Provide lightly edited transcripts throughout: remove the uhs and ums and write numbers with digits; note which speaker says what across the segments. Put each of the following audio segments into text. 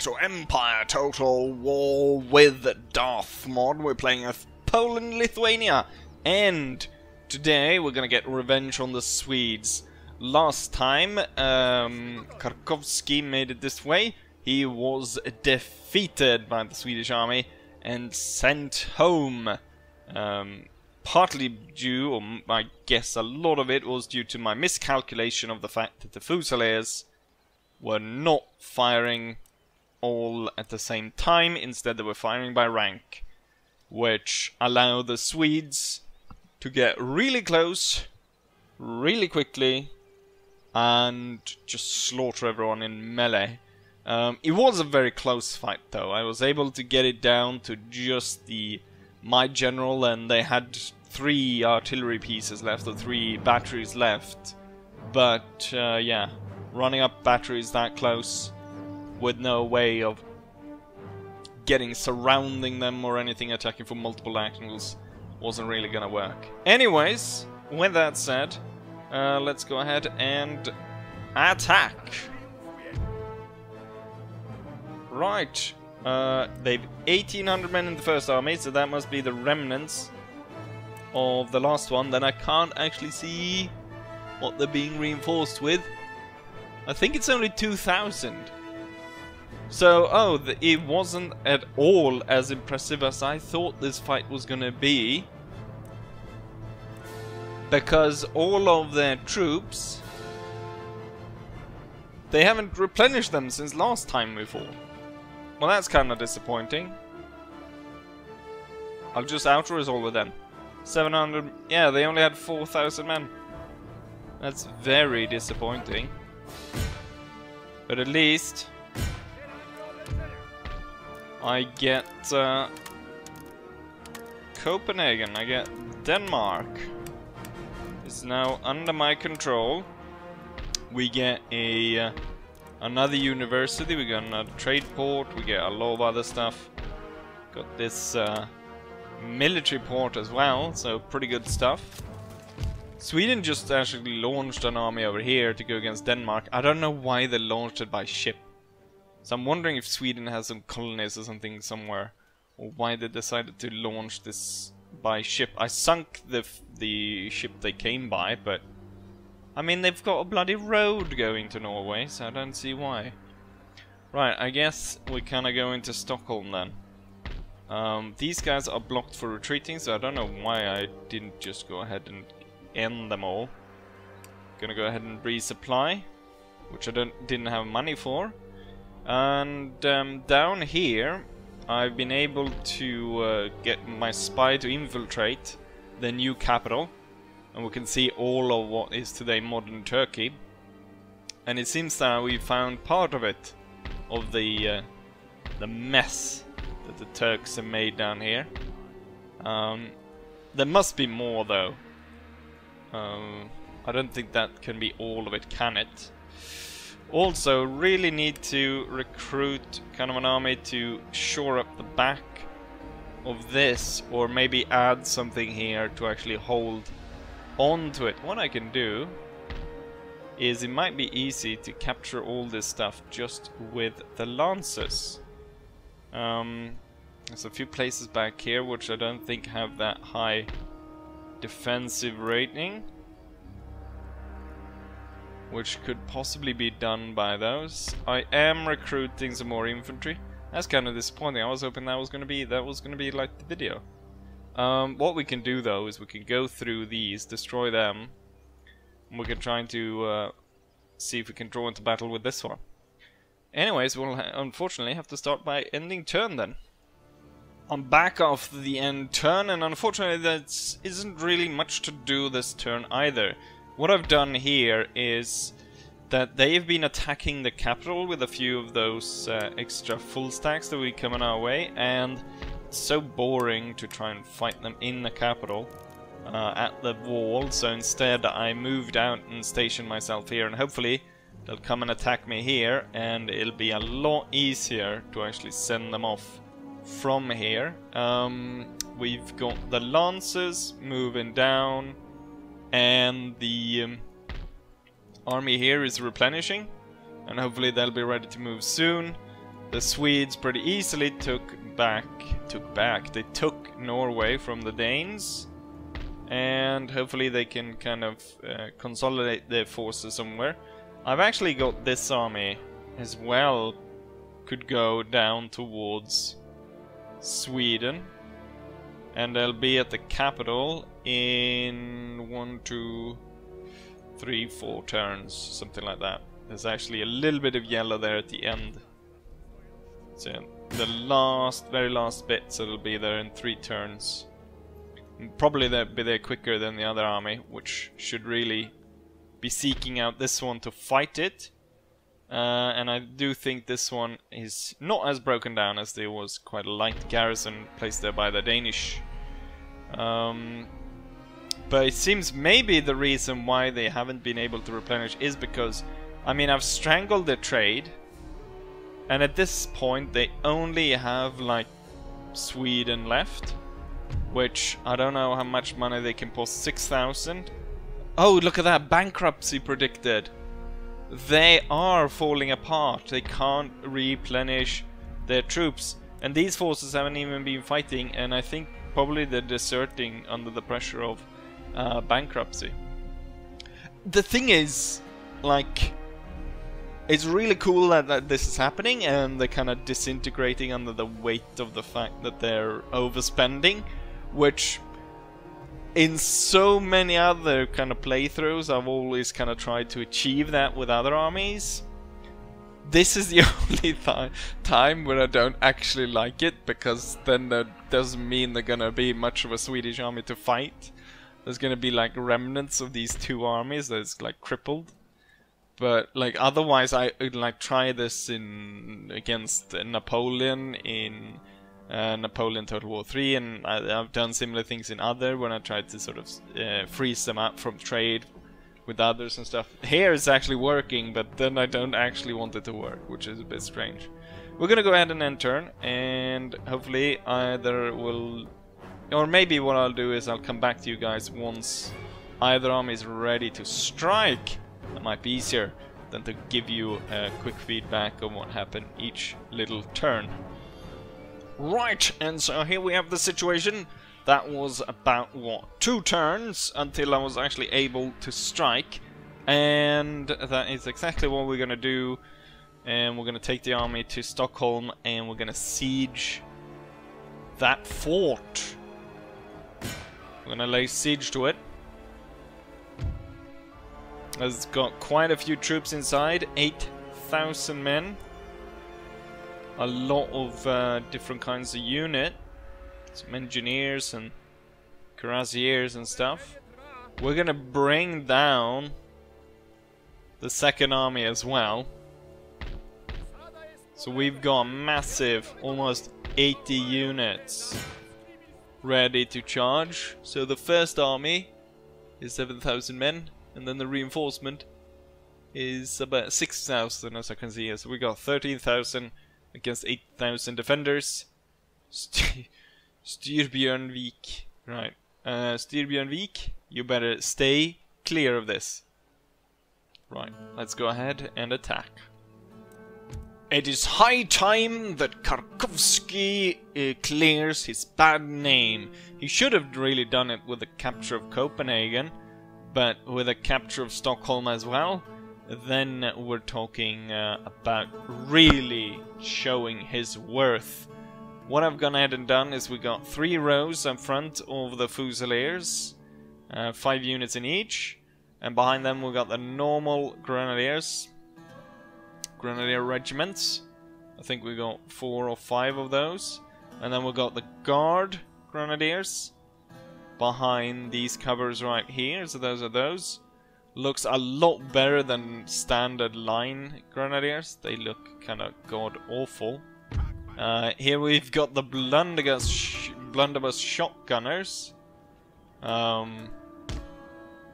Speaker 1: to Empire Total War with Darth Mod. We're playing as Poland, Lithuania, and today we're gonna get revenge on the Swedes. Last time, Kharkovsky made it this way. He was defeated by the Swedish army and sent home. Partly due, or I guess a lot of it was due to my miscalculation of the fact that the Fusiliers were not firing all at the same time. Instead they were firing by rank, which allowed the Swedes to get really close, really quickly, and just slaughter everyone in melee. It was a very close fight though. I was able to get it down to just my general, and they had 3 artillery pieces left, or 3 batteries left. But yeah, running up batteries that close with no way of surrounding them or anything, attacking from multiple angles, wasn't really gonna work. Anyways, with that said, let's go ahead and attack. Right. They've 1,800 men in the first army, so that must be the remnants of the last one. Then I can't actually see what they're being reinforced with. I think it's only 2,000. So, it wasn't at all as impressive as I thought this fight was gonna be. Because all of their troops, they haven't replenished them since last time we fought. Well, that's kind of disappointing. I'll just out-resolve with them. 700... yeah, they only had 4,000 men. That's very disappointing. But at least I get Copenhagen, I get Denmark. It's now under my control. We get another university, we got another trade port, we get a lot of other stuff. Got this military port as well, so pretty good stuff. Sweden just actually launched an army over here to go against Denmark. I don't know why they launched it by ship. So I'm wondering if Sweden has some colonies or something somewhere, or why they decided to launch this by ship. I sunk the ship they came by, but I mean, they've got a bloody road going to Norway, so I don't see why. Right, I guess we kinda go into Stockholm then. These guys are blocked for retreating, so I don't know why I didn't just go ahead and end them all. Gonna go ahead and resupply, which I didn't have money for. And down here, I've been able to get my spy to infiltrate the new capital. And we can see all of what is today modern Turkey. And it seems that we found part of it, of the mess that the Turks have made down here. There must be more though. I don't think that can be all of it, can it? Also, really need to recruit kind of an army to shore up the back of this, or maybe add something here to actually hold onto it. What I can do is, it might be easy to capture all this stuff just with the Lancers. There's a few places back here which I don't think have that high defensive rating, which could possibly be done by those. I am recruiting some more infantry. That's kind of disappointing. I was hoping that was gonna be like the video. What we can do though is we can go through these, destroy them, and we can try to see if we can draw into battle with this one. Anyways, we'll unfortunately have to start by ending turn then. I'm back after the end turn, and unfortunately there isn't really much to do this turn either. What I've done here is that they've been attacking the capital with a few of those extra full stacks that we come in our way, and so boring to try and fight them in the capital at the wall, so instead I moved out and stationed myself here, and hopefully they'll come and attack me here, and it'll be a lot easier to actually send them off from here. We've got the Lancers moving down, and the army here is replenishing, and hopefully they'll be ready to move soon. The Swedes pretty easily took back, they took Norway from the Danes, and hopefully they can kind of consolidate their forces somewhere. I've actually got this army as well, could go down towards Sweden, and they'll be at the capital in 1, 2, 3, 4 turns, something like that. There's actually a little bit of yellow there at the end. So the very last bit, so it'll be there in 3 turns. And probably they'll be there quicker than the other army, which should really be seeking out this one to fight it. And I do think this one is not as broken down, as there was quite a light garrison placed there by the Danish. But it seems maybe the reason why they haven't been able to replenish is because, I mean, I've strangled their trade, and at this point they only have like Sweden left, which I don't know how much money they can post. 6,000. Oh, look at that, bankruptcy predicted. They are falling apart. They can't replenish their troops, and these forces haven't even been fighting, and I think probably they're deserting under the pressure of bankruptcy. The thing is, like, it's really cool that this is happening, and they're kind of disintegrating under the weight of the fact that they're overspending, which in so many other kind of playthroughs I've always kind of tried to achieve that with other armies. This is the only time where I don't actually like it, because then that doesn't mean they're gonna be much of a Swedish army to fight. There's gonna be like remnants of these 2 armies that's like crippled. But like otherwise, I would like try this against Napoleon in Napoleon Total War 3, and I've done similar things in other when I tried to sort of freeze them up from trade with others and stuff. Here it's actually working, but then I don't actually want it to work, which is a bit strange. We're gonna go ahead and end turn, and hopefully either will, or maybe what I'll do is I'll come back to you guys once either army is ready to strike. That might be easier than to give you a quick feedback on what happened each little turn. Right, and so here we have the situation. That was about, what, 2 turns until I was actually able to strike. And that is exactly what we're gonna do. And we're gonna take the army to Stockholm, and we're gonna siege that fort. We're gonna lay siege to it. It's got quite a few troops inside, 8,000 men. A lot of different kinds of unit. Some engineers and cuirassiers and stuff. We're gonna bring down the second army as well. So we've got massive, almost 80 units ready to charge. So the first army is 7,000 men, and then the reinforcement is about 6,000, as I can see here. So we got 13,000 against 8,000 defenders. Styrbjörnvik. Right. Styrbjörnvik, you better stay clear of this. Right, let's go ahead and attack. It is high time that Kharkovsky clears his bad name. He should have really done it with the capture of Copenhagen, but with the capture of Stockholm as well, then we're talking about really showing his worth. What I've gone ahead and done is we got 3 rows in front of the Fusiliers, 5 units in each, and behind them we got the normal Grenadiers, Grenadier regiments. I think we got 4 or 5 of those, and then we got the Guard Grenadiers behind these covers right here. So those are those. Looks a lot better than standard line Grenadiers. They look kind of god awful. Here we've got the blunderbuss shotgunners.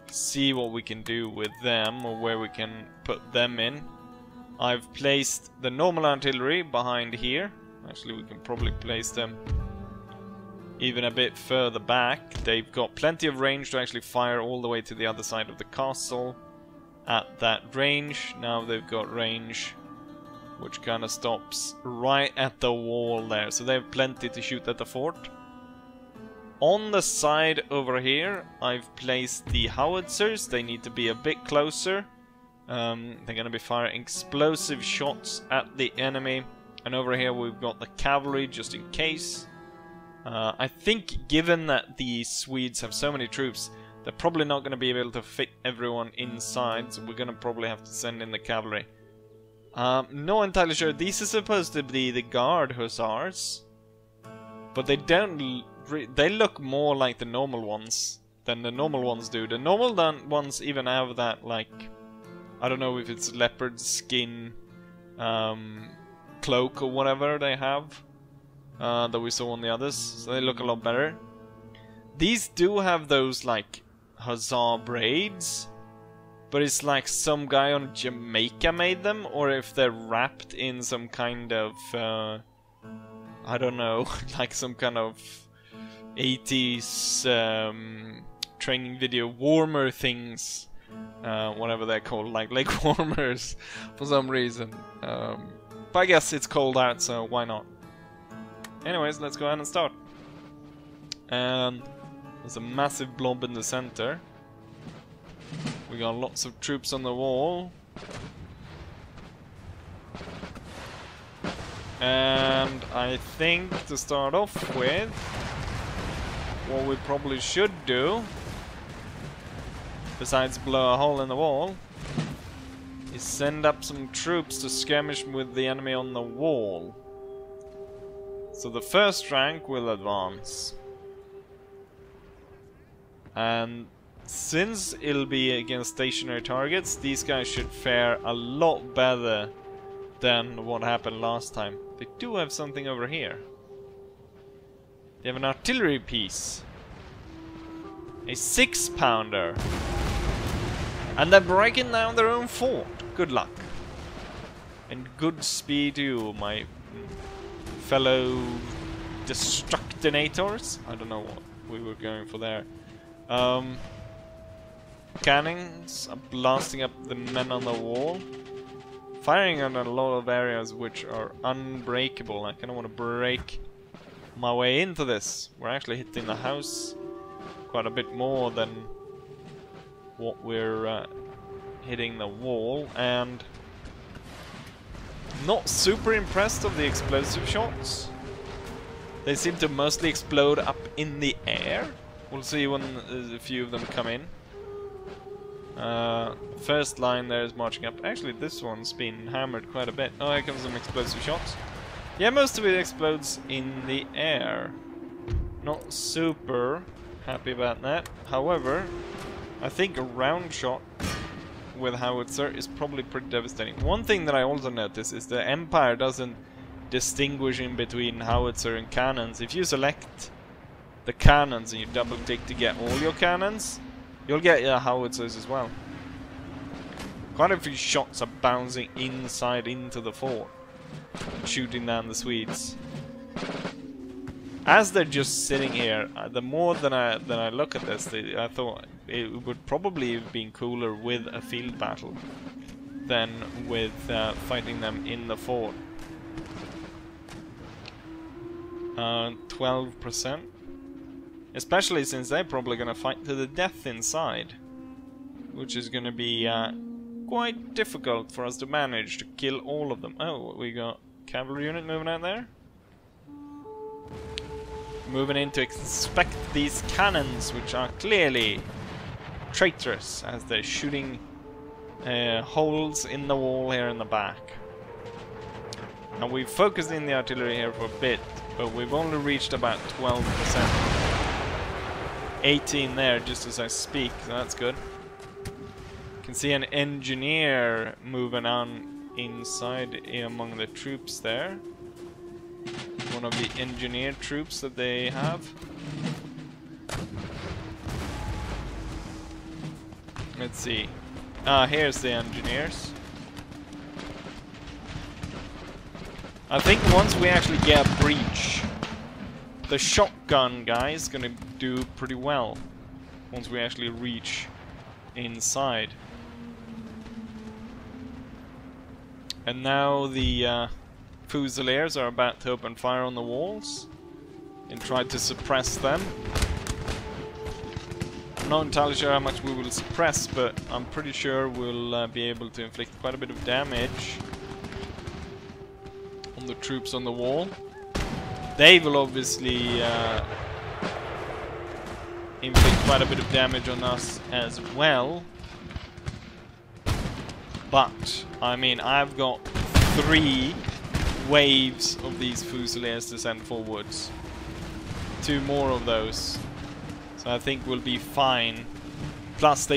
Speaker 1: See what we can do with them, or where we can put them in. I've placed the normal artillery behind here. Actually, we can probably place them even a bit further back. They've got plenty of range to actually fire all the way to the other side of the castle at that range. Now they've got range which kind of stops right at the wall there. So they have plenty to shoot at the fort. On the side over here, I've placed the howitzers. They need to be a bit closer. They're going to be firing explosive shots at the enemy. And over here we've got the cavalry just in case. I think given that the Swedes have so many troops, they're probably not going to be able to fit everyone inside. So we're going to probably have to send in the cavalry. Not entirely sure. These are supposed to be the guard hussars. But they don't... They look more like the normal ones than the normal ones do. The normal ones even have that, like... I don't know if it's leopard skin cloak or whatever they have that we saw on the others, so they look a lot better. These do have those like hussar braids, but it's like some guy on Jamaica made them, or if they're wrapped in some kind of I don't know, like some kind of 80s training video warmer things. Whatever they're called, like leg warmers for some reason. But I guess it's cold out, so why not? Anyways, let's go ahead and start. And there's a massive blob in the center. We got lots of troops on the wall. And I think to start off with, what we probably should do, besides blow a hole in the wall, is send up some troops to skirmish with the enemy on the wall. So the first rank will advance. And since it'll be against stationary targets, these guys should fare a lot better than what happened last time. They do have something over here. They have an artillery piece. A 6-pounder. And they're breaking down their own fort. Good luck. And good speed to you, my fellow destructinators. I don't know what we were going for there. Cannons are blasting up the men on the wall. Firing on a lot of areas which are unbreakable. I kind of want to break my way into this. We're actually hitting the house quite a bit more than what we're hitting the wall, and not super impressed of the explosive shots. They seem to mostly explode up in the air. We'll see when a few of them come in. First line there is marching up. Actually, this one's been hammered quite a bit. Oh, here comes some explosive shots. Yeah, most of it explodes in the air. Not super happy about that. However, I think a round shot with howitzer is probably pretty devastating. One thing that I also notice is the Empire doesn't distinguish in between howitzer and cannons. If you select the cannons and you double click to get all your cannons, you'll get your howitzers as well. Quite a few shots are bouncing inside into the fort, shooting down the Swedes. As they're just sitting here, the more than I look at this, I thought it would probably have been cooler with a field battle than with fighting them in the fort. 12%. Especially since they're probably going to fight to the death inside. Which is going to be quite difficult for us to manage to kill all of them. Oh, we got cavalry unit moving out there. Moving in to inspect these cannons, which are clearly traitorous as they're shooting holes in the wall here in the back. Now we've focused in the artillery here for a bit, but we've only reached about 12%. 18 there just as I speak, so that's good. You can see an engineer moving on inside among the troops there. One of the engineer troops that they have. Let's see. Here's the engineers. I think once we actually get a breach, the shotgun guy is gonna do pretty well. Once we actually reach inside. And now the Fusiliers are about to open fire on the walls and try to suppress them. I'm not entirely sure how much we will suppress, but I'm pretty sure we'll be able to inflict quite a bit of damage on the troops on the wall. They will obviously inflict quite a bit of damage on us as well. But, I mean, I've got 3 waves of these Fusiliers to send forwards. 2 more of those. So I think we'll be fine. Plus,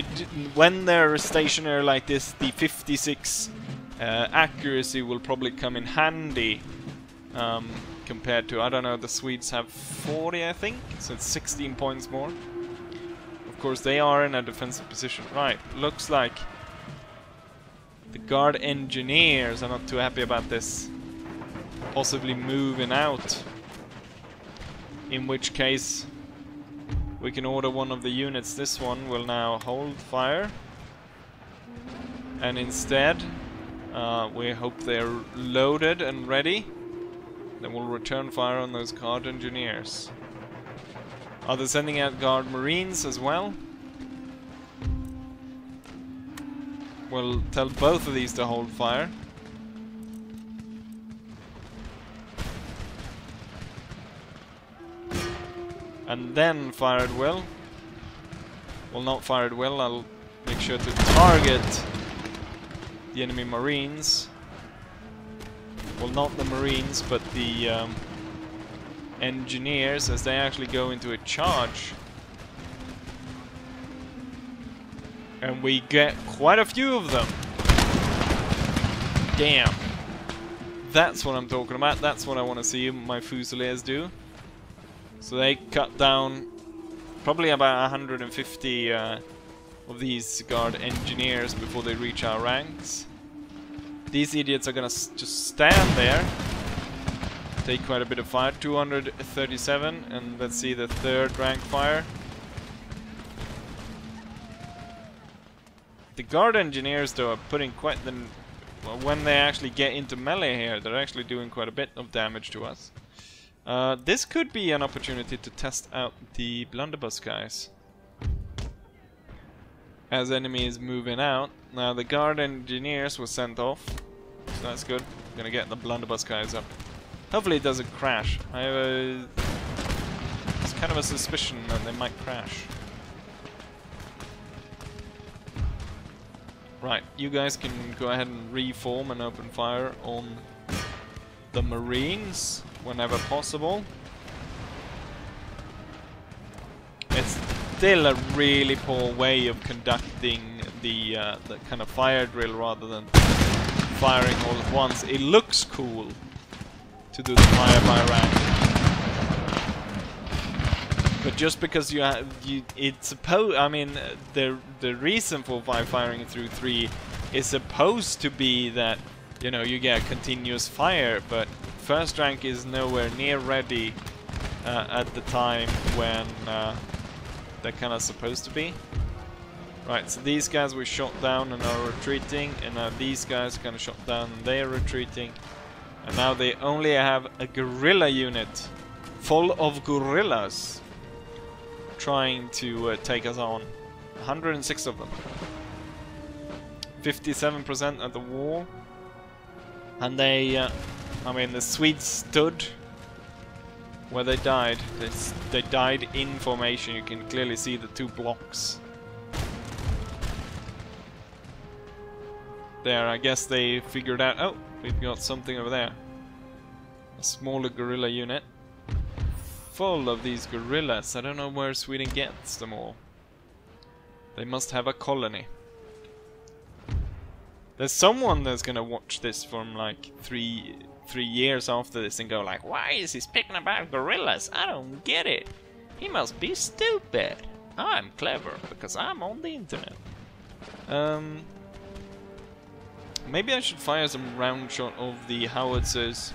Speaker 1: when they're stationary like this, the 56 accuracy will probably come in handy. Compared to, I don't know, the Swedes have 40, I think. So it's 16 points more. Of course, they are in a defensive position. Right, looks like the Guard Engineers are not too happy about this. Possibly moving out. In which case, we can order one of the units. This one will now hold fire. And instead, we hope they're loaded and ready. Then we'll return fire on those Guard Engineers. Are they sending out Guard Marines as well? We'll tell both of these to hold fire. And then fire at will. Well, not fire at will, I'll make sure to target the enemy Marines. Well, not the Marines, but the Engineers, as they actually go into a charge. And we get quite a few of them. Damn. That's what I'm talking about. That's what I want to see my Fusiliers do. So they cut down probably about 150 of these Guard Engineers before they reach our ranks. These idiots are gonna just stand there. Take quite a bit of fire. 237, and let's see the 3rd rank fire. The Guard Engineers, though, are putting quite the... Well, when they actually get into melee here, they're actually doing quite a bit of damage to us. This could be an opportunity to test out the blunderbuss guys. As enemy is moving out. Now the Guard Engineers were sent off. So that's good. I'm gonna get the blunderbuss guys up. Hopefully it doesn't crash. I have it's kind of a suspicion that they might crash. Right, you guys can go ahead and reform and open fire on the Marines whenever possible. It's still a really poor way of conducting the kind of fire drill rather than firing all at once. It looks cool to do the fire by rank, but just because it's supposed. I mean, the reason for firing through 3 is supposed to be that, you know, you get continuous fire, but 1st rank is nowhere near ready at the time when they're kind of supposed to be. Right, so these guys were shot down and are retreating, and now these guys kind of shot down and they are retreating. And now they only have a guerrilla unit full of gorillas trying to take us on. 106 of them. 57% at the wall. And they, I mean, the Swedes stood where they died. They died in formation. You can clearly see the 2 blocks. There, I guess they figured out, oh, we've got something over there. A smaller guerrilla unit. Full of these gorillas. I don't know where Sweden gets them all. They must have a colony. There's someone that's gonna watch this from like 3 years after this and go like, why is he speaking about gorillas? I don't get it. He must be stupid. I'm clever because I'm on the internet. Maybe I should fire some round shot of the howitzers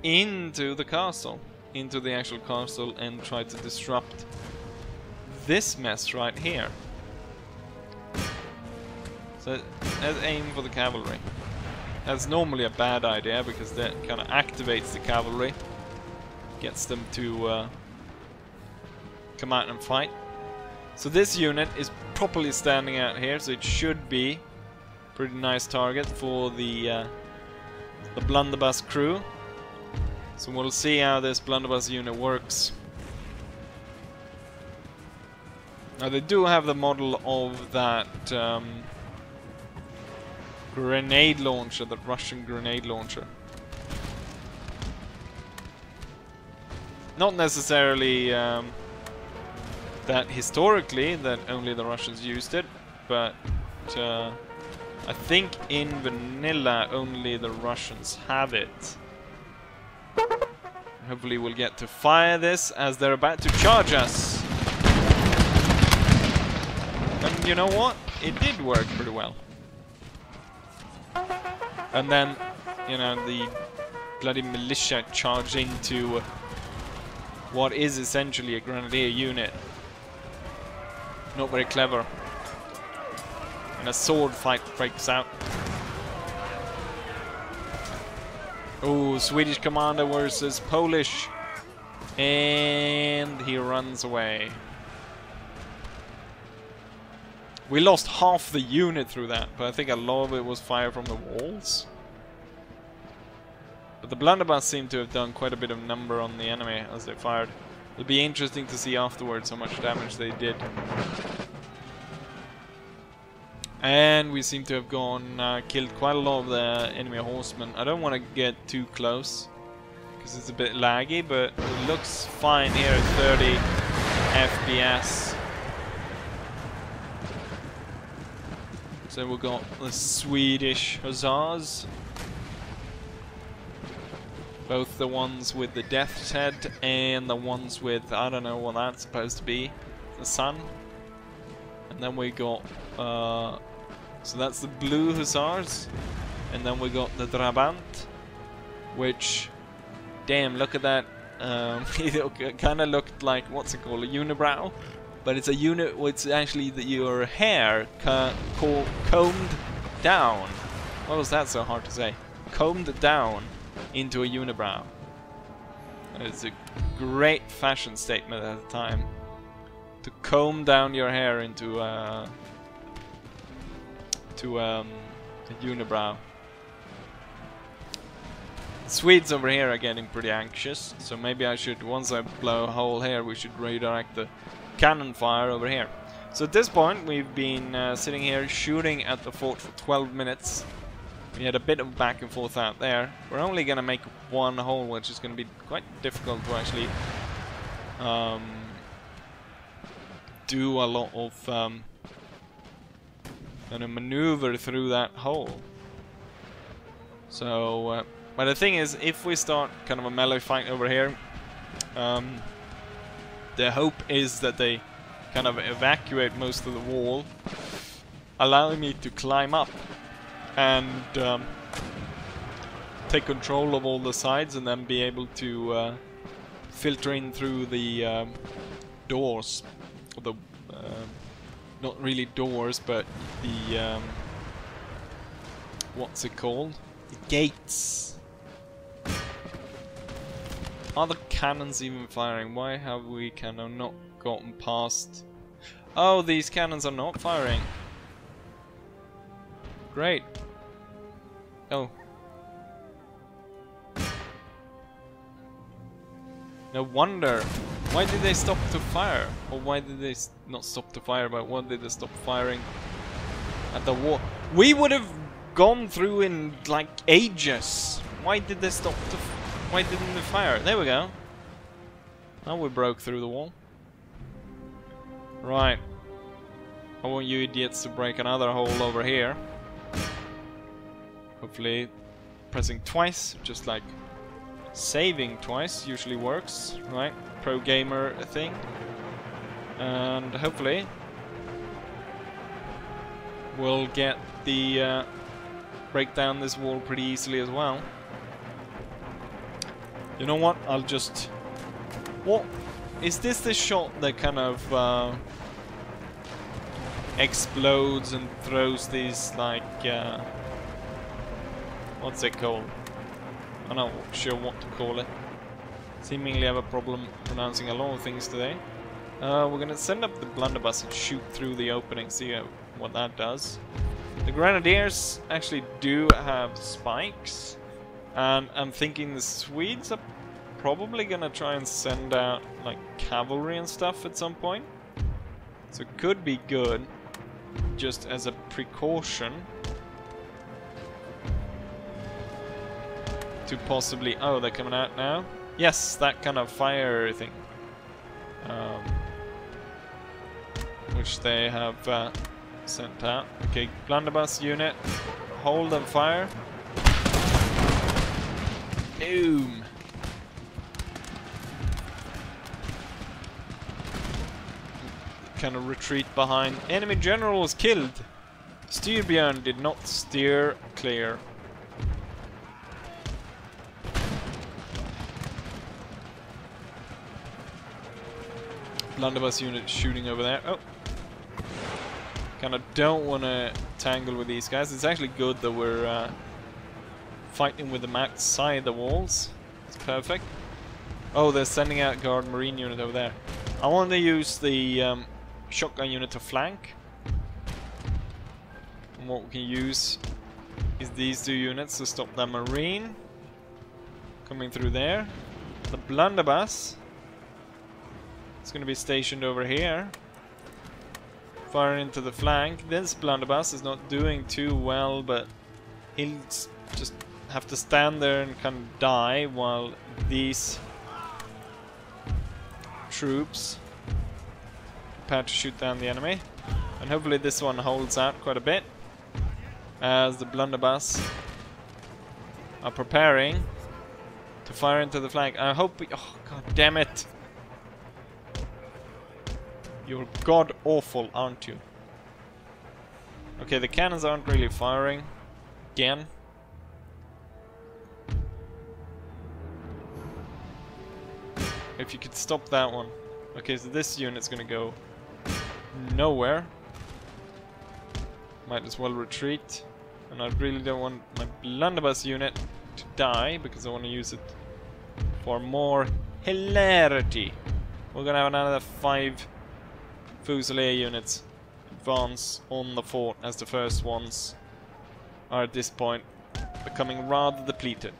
Speaker 1: into the castle, into the actual castle, and try to disrupt this mess right here. So let's aim for the cavalry. That's normally a bad idea because that kind of activates the cavalry. Gets them to come out and fight. So this unit is properly standing out here, so it should be a pretty nice target for the blunderbuss crew. So we'll see how this blunderbuss unit works. Now they do have the model of that grenade launcher, that Russian grenade launcher. Not necessarily that historically that only the Russians used it, but I think in vanilla only the Russians have it. Hopefully we'll get to fire this as they're about to charge us. And you know what? It did work pretty well. And then, you know, the bloody militia charge into what is essentially a grenadier unit. Not very clever. And a sword fight breaks out. Oh, Swedish commander versus Polish. And he runs away. We lost half the unit through that, but I think a lot of it was fire from the walls. But the blunderbuss seemed to have done quite a bit of number on the enemy as they fired. It'll be interesting to see afterwards how much damage they did. And we seem to have killed quite a lot of the enemy horsemen. I don't want to get too close because it's a bit laggy, but it looks fine here at 30 FPS. So we've got the Swedish hussars. Both the ones with the death's head and the ones with, I don't know what that's supposed to be, the sun. And then we got, so that's the blue hussars. And then we got the Drabant, which, damn, look at that. It kind of looked like, what's it called, a unibrow? But it's a unit, it's actually your hair combed down. What was that so hard to say? Combed down into a unibrow. It's a great fashion statement at the time. To comb down your hair into a unibrow. The Swedes over here are getting pretty anxious, so maybe I should, once I blow a hole here, we should redirect the cannon fire over here. So at this point we've been sitting here shooting at the fort for 12 minutes. We had a bit of back and forth out there. We're only gonna make one hole, which is gonna be quite difficult to actually do a lot of maneuver through that hole. So but the thing is, if we start kind of a melee fight over here, the hope is that they kind of evacuate most of the wall, allowing me to climb up and take control of all the sides and then be able to filter in through the doors. Or the not really doors, but the what's it called? The gates. Are the cannons even firing? Why have we kind of not gotten past? Oh, these cannons are not firing. Great. Oh. No wonder. Why did they stop to fire? Or why did they not stop to fire, but why did they stop firing at the wall? We would have gone through in like ages. Why did they stop to why didn't they fire? There we go. Now we broke through the wall. Right. I want you idiots to break another hole over here. Hopefully pressing twice, just like saving twice usually works, right? Pro gamer thing. And hopefully we'll get the break down this wall pretty easily as well. You know what? I'll just... What? Is this the shot that kind of explodes and throws these like what's it called? I'm not sure what to call it. Seemingly have a problem pronouncing a lot of things today. We're gonna send up the blunderbuss and shoot through the opening, see what that does. The grenadiers actually do have spikes, and I'm thinking the Swedes are probably gonna try and send out like cavalry and stuff at some point. So it could be good, just as a precaution, to possibly... Oh, they're coming out now? Yes, that kind of fire thing. Which they have sent out. Okay, blunderbuss unit, hold and fire. Boom! Kind of retreat behind. Enemy general was killed. Styrbjörn did not steer clear. Blunderbuss unit shooting over there. Oh. Kind of don't want to tangle with these guys. It's actually good that we're fighting with them outside the walls. It's perfect. Oh, they're sending out guard marine unit over there. I want to use the shotgun unit to flank. And what we can use is these two units to stop that marine coming through there. The blunderbuss is going to be stationed over here, firing into the flank. This blunderbuss is not doing too well, but he'll just have to stand there and kind of die while these troops prepare to shoot down the enemy. And hopefully this one holds out quite a bit, as the blunderbuss are preparing to fire into the flank. I hope we... Oh, god damn it! You're god awful, aren't you? Okay, the cannons aren't really firing. Again. If you could stop that one. Okay, so this unit's gonna go nowhere. Might as well retreat. And I really don't want my blunderbuss unit to die, because I want to use it for more hilarity. We're gonna have another 5 Fusilier units advance on the fort, as the first ones are at this point becoming rather depleted.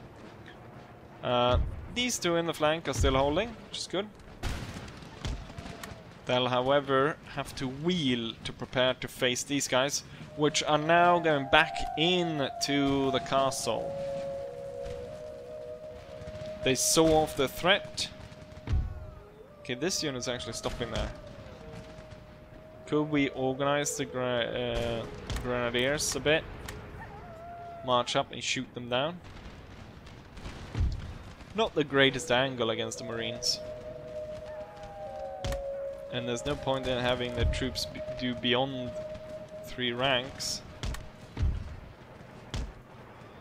Speaker 1: These two in the flank are still holding, which is good. They'll, however, have to wheel to prepare to face these guys, which are now going back into the castle. They saw off the threat. Okay, this unit's actually stopping there. Could we organize the grenadiers a bit? March up and shoot them down. Not the greatest angle against the Marines. And there's no point in having the troops do beyond 3 ranks.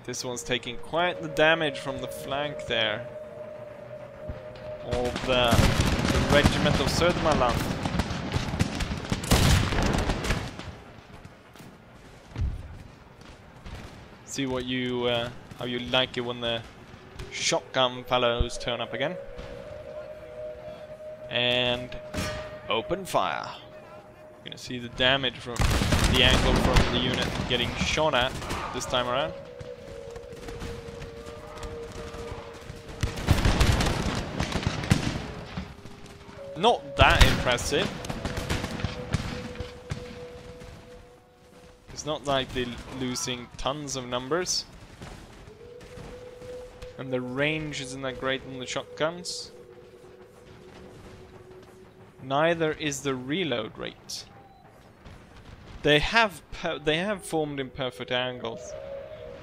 Speaker 1: This one's taking quite the damage from the flank there of the regiment of Södermanland. See what you how you like it when the shotgun fellows turn up again. And open fire. You're gonna see the damage from the angle from the unit getting shot at this time around. Not that impressive. It's not like they're losing tons of numbers. And the range isn't that great on the shotguns. Neither is the reload rate. They have formed in perfect angles.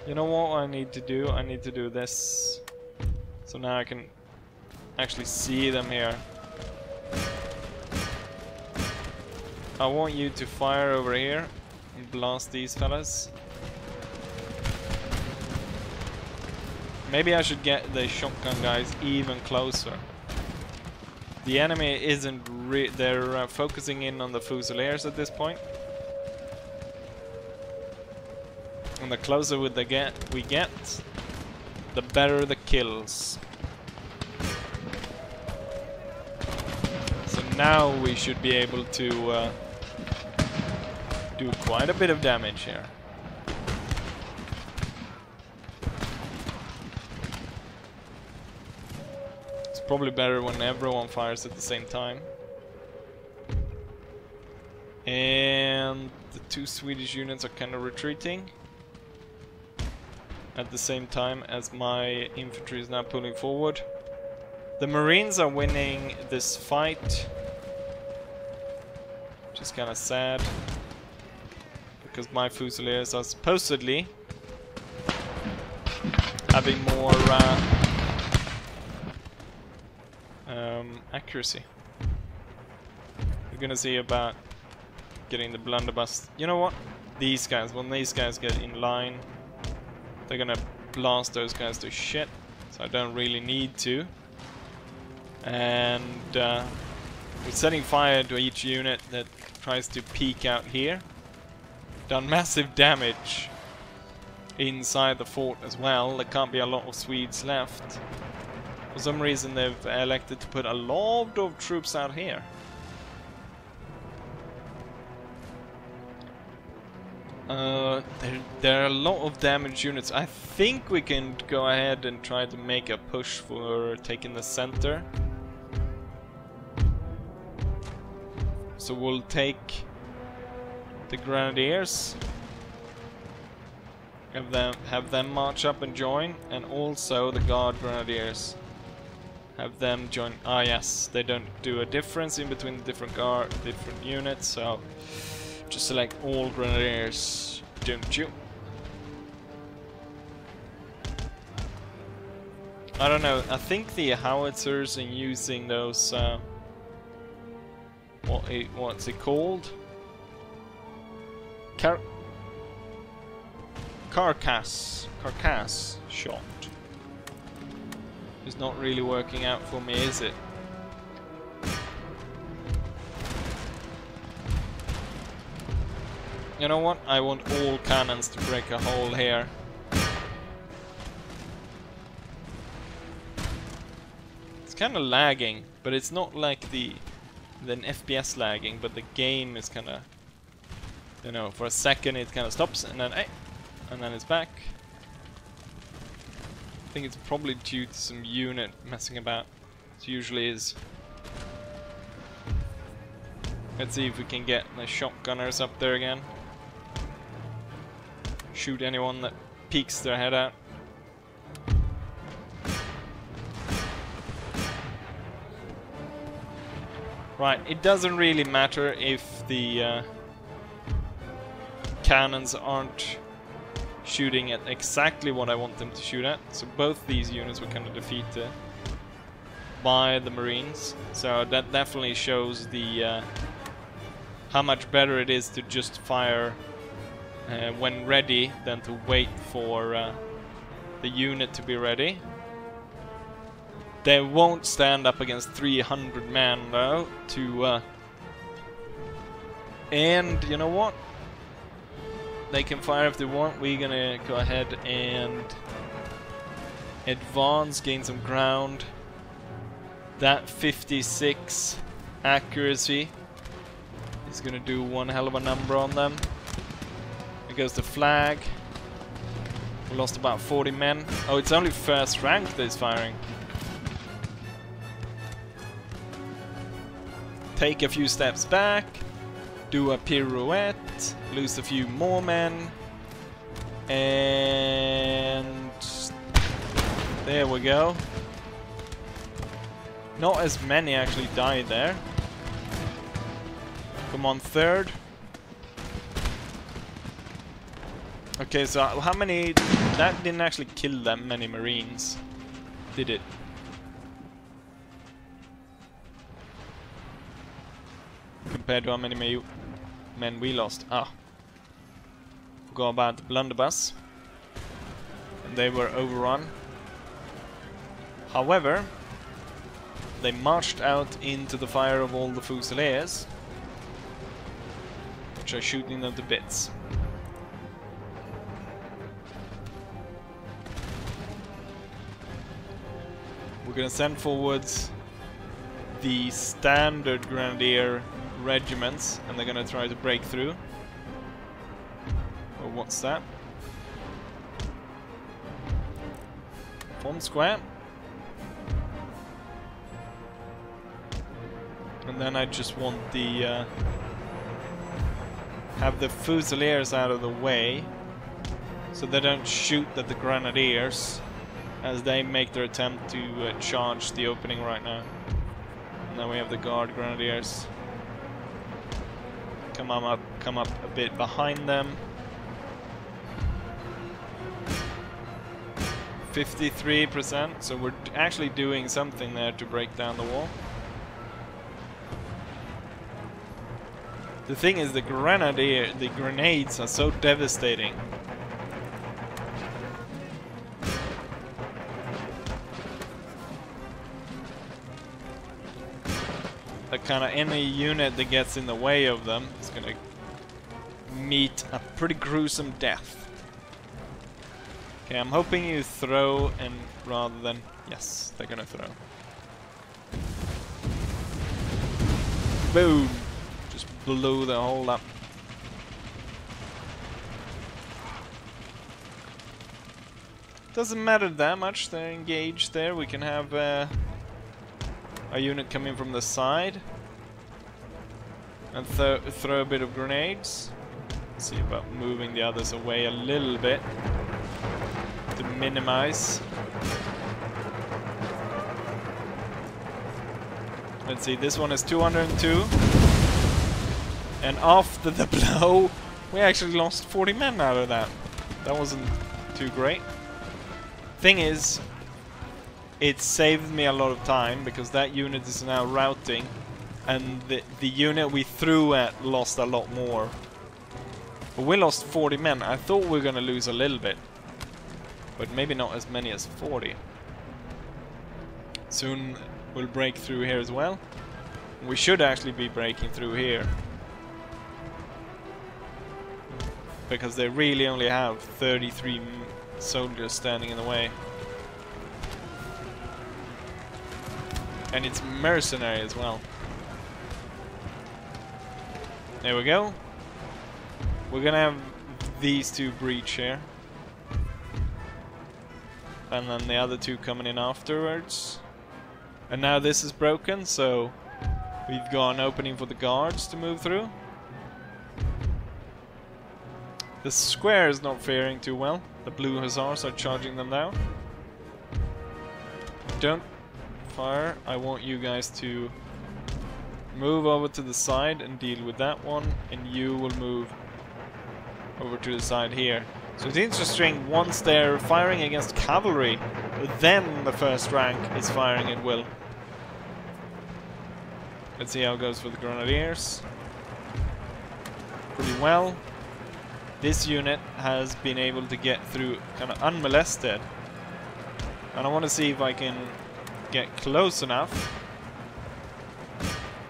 Speaker 1: You know what I need to do? I need to do this. So now I can actually see them here. I want you to fire over here and blast these fellas. Maybe I should get the shotgun guys even closer. The enemy isn't they're focusing in on the Fusiliers at this point. and the closer we get, the better the kills. So now we should be able to do quite a bit of damage here. It's probably better when everyone fires at the same time. And the two Swedish units are kind of retreating at the same time as my infantry is now pulling forward. The Marines are winning this fight, which is kind of sad, because my Fusiliers are supposedly having more accuracy. We're gonna see about getting the blunderbuss. You know what? These guys, when these guys get in line, they're gonna blast those guys to shit, so I don't really need to. And we're setting fire to each unit that tries to peek out here. Done massive damage inside the fort as well. There can't be a lot of Swedes left. For some reason they've elected to put a lot of troops out here. There are a lot of damaged units. I think we can go ahead and try to make a push for taking the center. So we'll take the Grenadiers, have them march up and join, and also the Guard Grenadiers. Have them join. Ah yes, they don't do a difference in between the different units, so just select all Grenadiers, don't you? I don't know, I think the howitzers and using those what's it called? Carcass shot is not really working out for me, is it? You know what? I want all cannons to break a hole here. It's kind of lagging, but it's not like the FPS lagging, but the game is kind of, you know, for a second it kind of stops and then it's back. I think it's probably due to some unit messing about. It usually is. Let's see if we can get the shotgunners up there again. Shoot anyone that peeks their head out. Right, it doesn't really matter if the cannons aren't shooting at exactly what I want them to shoot at. So both these units were kind of defeated by the Marines. So that definitely shows the how much better it is to just fire when ready than to wait for the unit to be ready. They won't stand up against 300 men though to and you know what? They can fire if they want. We're gonna go ahead and advance, gain some ground. That 56 accuracy is gonna do one hell of a number on them. There goes the flag. We lost about 40 men. Oh, it's only first rank that is firing. Take a few steps back. Do a pirouette, lose a few more men, and there we go. Not as many actually died there. Come on, third. Okay, so how many... That didn't actually kill that many Marines, did it? Compared to how many men we lost. Ah. Forgot about the blunderbuss. And they were overrun. However, they marched out into the fire of all the Fusiliers, which are shooting them to bits. We're gonna send forwards the standard grenadier regiments, and they're gonna try to break through. Oh, what's that? Form square. And then I just want the have the Fusiliers out of the way, so they don't shoot at the Grenadiers as they make their attempt to charge the opening right now. And then we have the Guard Grenadiers. Come up a bit behind them. 53%, so we're actually doing something there to break down the wall. The thing is, the grenades are so devastating. That kind of any unit that gets in the way of them is gonna meet a pretty gruesome death. Okay, I'm hoping you throw and rather than... Yes, they're gonna throw. Boom! Just blew the hole up. Doesn't matter that much, they're engaged there. We can have a unit come in from the side and throw a bit of grenades. See about moving the others away a little bit to minimize. Let's see, this one is 202, and after the blow we actually lost 40 men out of that. That wasn't too great. Thing is, it saved me a lot of time because that unit is now routing, and the unit we threw at lost a lot more. But we lost 40 men. I thought we were gonna lose a little bit, but maybe not as many as 40. Soon we'll break through here as well. We should actually be breaking through here, because they really only have 33 soldiers standing in the way. And it's mercenary as well. There we go. We're gonna have these two breach here, and then the other two coming in afterwards. And now this is broken, so we've got an opening for the guards to move through. The square is not faring too well. The blue hussars are charging them now. Don't fire. I want you guys to move over to the side and deal with that one, and you will move over to the side here. So it's interesting, once they're firing against cavalry, then the first rank is firing at will. Let's see how it goes for the grenadiers. Pretty well. This unit has been able to get through kind of unmolested, and I want to see if I can get close enough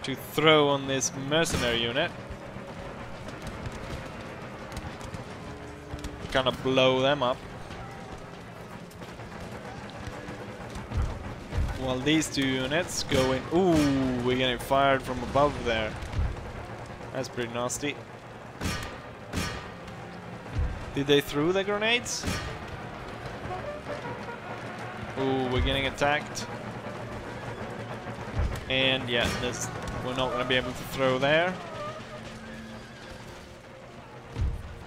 Speaker 1: to throw on this mercenary unit, kind of blow them up, while these two units go in. Ooh, we're getting fired from above there. That's pretty nasty. Did they throw the grenades? Ooh, we're getting attacked. And yeah, we're not going to be able to throw there.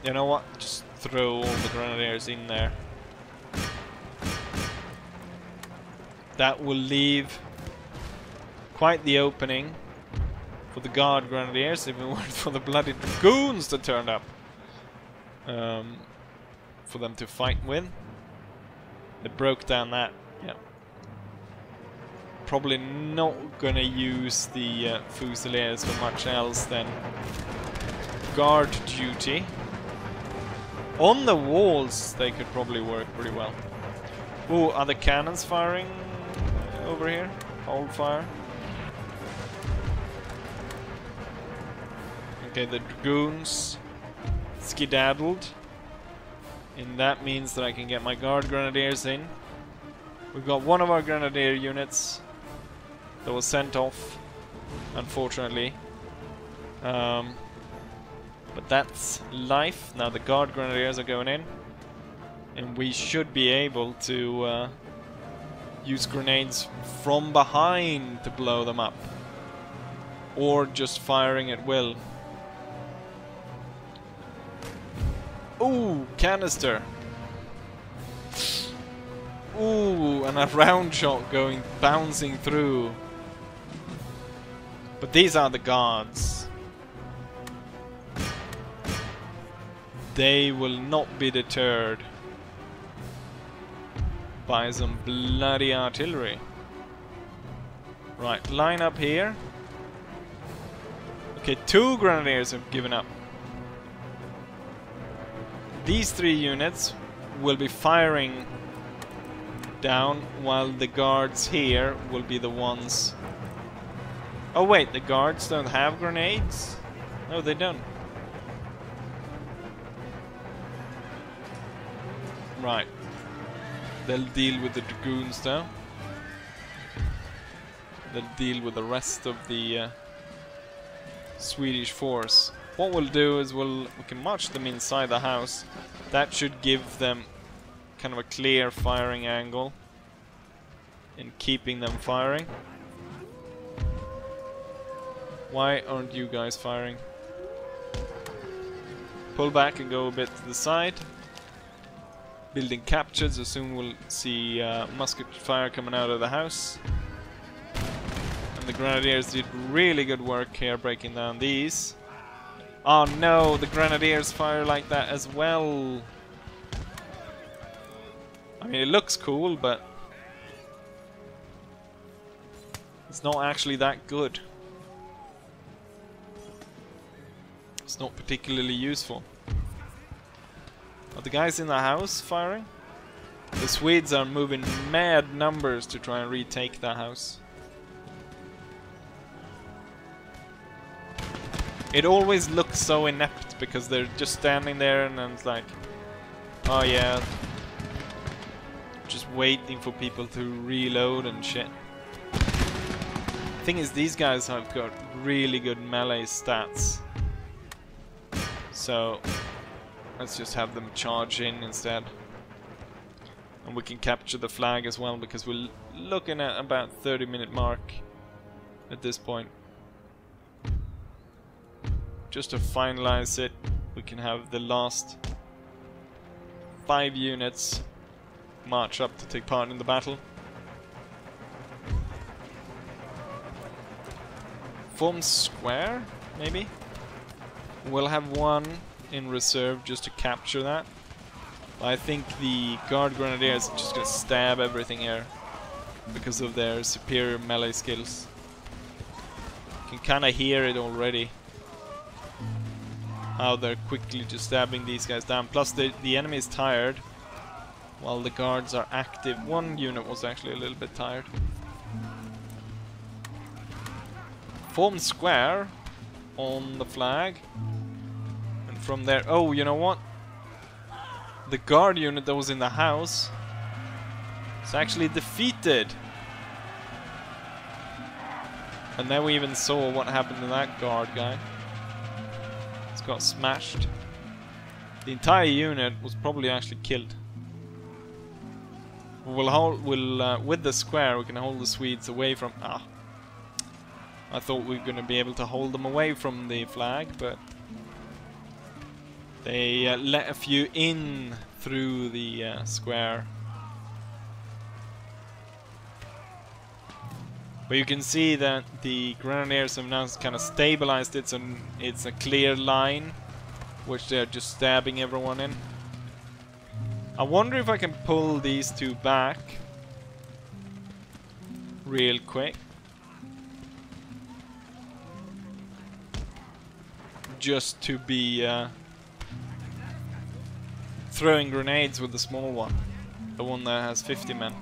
Speaker 1: You know what? Just throw all the grenadiers in there. That will leave quite the opening for the guard grenadiers, if it weren't for the bloody dragoons that turned up for them to fight with. They broke down that. Yeah. Probably not gonna use the Fusiliers for much else than guard duty. On the walls they could probably work pretty well. Ooh, are the cannons firing over here? Hold fire. Okay, the dragoons skedaddled, and that means that I can get my guard grenadiers in. We've got one of our grenadier units that was sent off, unfortunately. But that's life. Now the guard grenadiers are going in, and we should be able to use grenades from behind to blow them up, or just firing at will. Ooh, canister. Ooh, and a round shot bouncing through. But these are the guards. They will not be deterred by some bloody artillery. Right, line up here. Okay, 2 grenadiers have given up. These 3 units will be firing down, while the guards here will be the ones... Oh wait, the guards don't have grenades? No, they don't. Right. They'll deal with the dragoons though. They'll deal with the rest of the Swedish force. What we'll do is we can march them inside the house. That should give them kind of a clear firing angle in keeping them firing. Why aren't you guys firing? Pull back and go a bit to the side. Building captured, so soon we'll see musket fire coming out of the house. And the grenadiers did really good work here breaking down these. Oh no, the grenadiers fire like that as well. I mean, it looks cool, but it's not actually that good. It's not particularly useful. Are the guys in the house firing? The Swedes are moving mad numbers to try and retake the house. It always looks so inept because they're just standing there and then it's like, oh yeah, just waiting for people to reload and shit. Thing is, these guys have got really good melee stats, so let's just have them charge in instead. And we can capture the flag as well, because we're looking at about 30-minute mark at this point. Just to finalize it, we can have the last 5 units march up to take part in the battle. Form square, maybe? We'll have one in reserve just to capture that. I think the guard grenadiers are just gonna stab everything here because of their superior melee skills. You can kinda hear it already, how they're quickly just stabbing these guys down. Plus the enemy is tired while the guards are active. One unit was actually a little bit tired. Form square on the flag. And from there... Oh, you know what? The guard unit that was in the house is actually defeated. And then we even saw what happened to that guard guy. It's got smashed. The entire unit was probably actually killed. We'll hold, with the square we can hold the Swedes away from... I thought we were going to be able to hold them away from the flag, but they let a few in through the square. But you can see that the grenadiers have now kind of stabilized it, so it's a clear line, which they're just stabbing everyone in. I wonder if I can pull these two back real quick. Just to be throwing grenades with the small one. The one that has 50 men.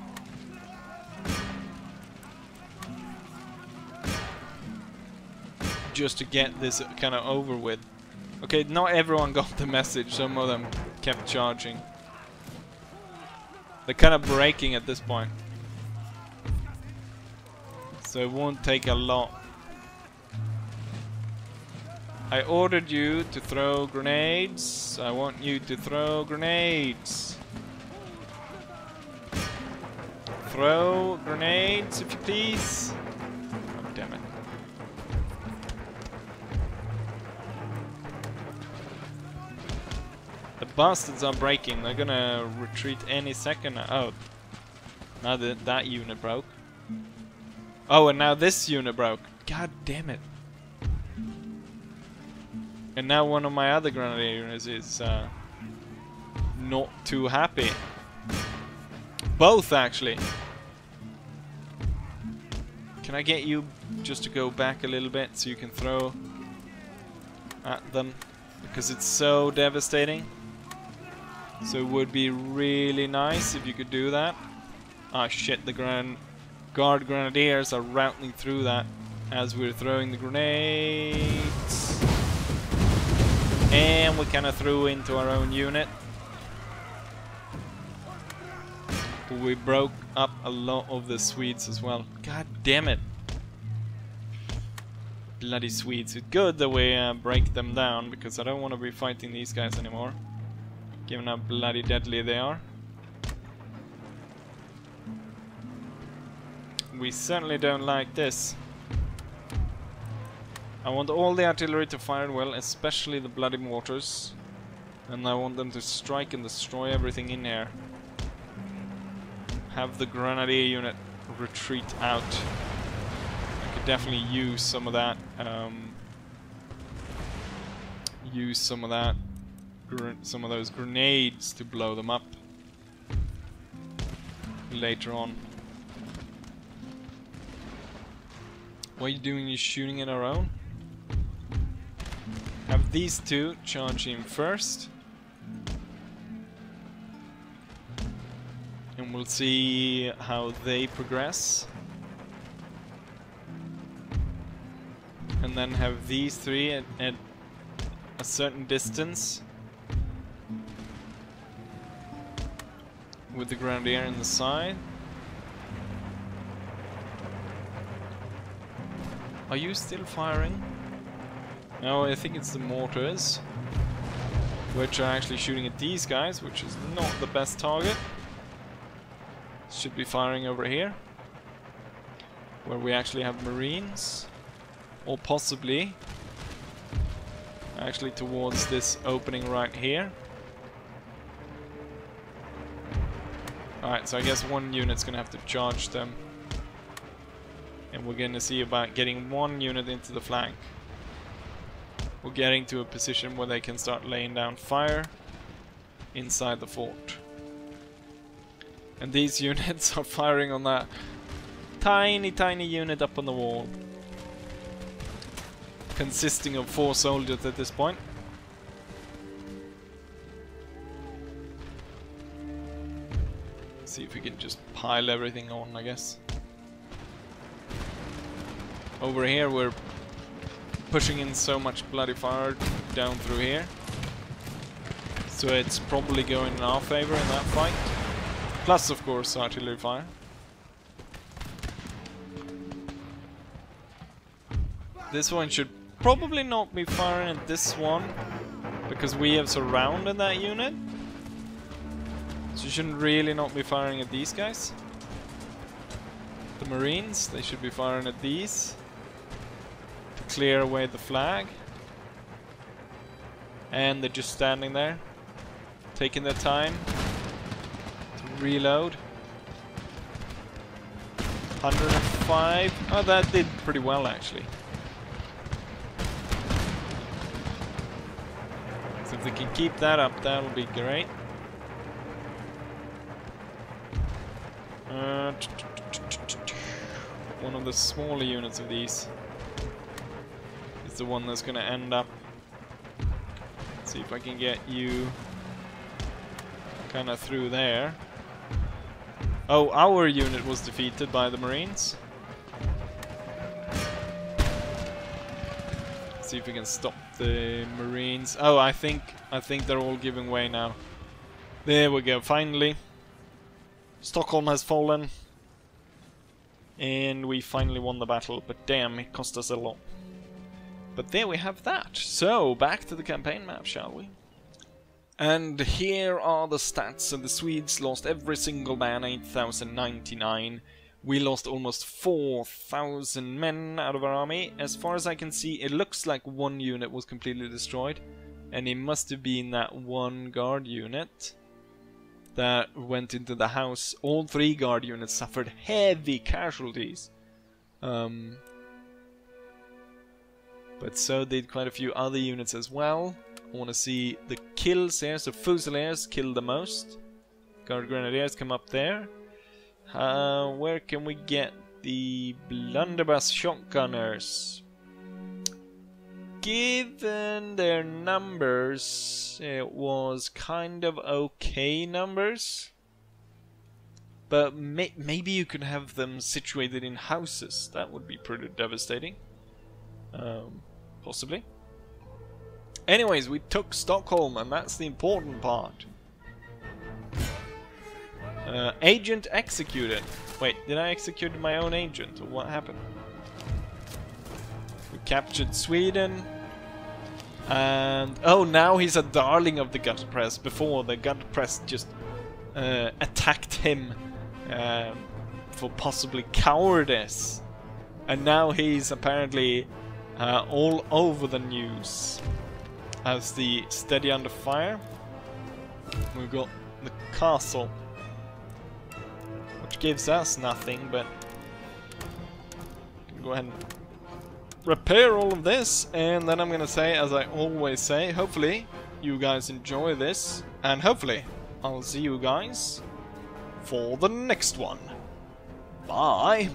Speaker 1: Just to get this kind of over with. Okay, not everyone got the message. Some of them kept charging. They're kind of breaking at this point. So it won't take a lot. I ordered you to throw grenades. I want you to throw grenades. Throw grenades, if you please. Oh, damn it. The bastards are breaking. They're gonna retreat any second. Oh. Now that unit broke. Oh, and now this unit broke. God damn it. And now one of my other grenadier units is not too happy. Both, actually. Can I get you just to go back a little bit so you can throw at them? Because it's so devastating. So it would be really nice if you could do that. Ah shit, the guard grenadiers are routing through that as we're throwing the grenades. And we kind of threw into our own unit. But we broke up a lot of the Swedes as well. God damn it. Bloody Swedes. It's good that we break them down, because I don't want to be fighting these guys anymore, given how bloody deadly they are. We certainly don't like this. I want all the artillery to fire well, especially the bloody mortars. And I want them to strike and destroy everything in here. Have the grenadier unit retreat out. I could definitely use some of that. Some of those grenades to blow them up later on. What are you doing? You're shooting at our own? Have these two charge in first. And we'll see how they progress. And then have these three at a certain distance, with the grenadier in the side. Are you still firing? No, I think it's the mortars, which are actually shooting at these guys, which is not the best target. Should be firing over here, where we actually have marines, or possibly actually towards this opening right here. Alright, so I guess one unit's gonna have to charge them. And we're gonna see about getting one unit into the flank. We're getting to a position where they can start laying down fire inside the fort. And these units are firing on that tiny unit up on the wall, consisting of 4 soldiers at this point. See if we can just pile everything on, I guess. Over here we're pushing in so much bloody fire down through here, so it's probably going in our favor in that fight. Plus, of course, artillery fire. This one should probably not be firing at this one, because we have surrounded that unit. So you shouldn't really not be firing at these guys. The Marines, they should be firing at these to clear away the flag. And they're just standing there, taking their time to reload. 105. Oh, that did pretty well actually. So if they can keep that up, that'll be great. One of the smaller units of these is the one that's going to end up. Let's see if I can get you kind of through there. Oh, our unit was defeated by the Marines. Let's see if we can stop the Marines. Oh, I think they're all giving way now. There we go, finally. Stockholm has fallen. and we finally won the battle, but damn, it cost us a lot. But there we have that. So, back to the campaign map, shall we? And here are the stats. So the Swedes lost every single man, 8,099. We lost almost 4,000 men out of our army. As far as I can see, it looks like one unit was completely destroyed. And it must have been that one guard unit that went into the house. All 3 guard units suffered heavy casualties. But so did quite a few other units as well. I want to see the kills here. So Fusiliers killed the most. Guard Grenadiers come up there. Where can we get the blunderbuss shotgunners? Given their numbers, it was kind of okay numbers. But maybe you could have them situated in houses. That would be pretty devastating. Possibly. Anyways, we took Stockholm, and that's the important part. Agent executed. Wait, did I execute my own agent, or what happened? We captured Sweden. And oh, now he's a darling of the gutter press. Before, the gutter press just attacked him for possibly cowardice. And now he's apparently all over the news as the steady under fire. We've got the castle, which gives us nothing, but go ahead and repair all of this, and then I'm gonna say, as I always say, hopefully you guys enjoy this, and hopefully I'll see you guys for the next one. Bye!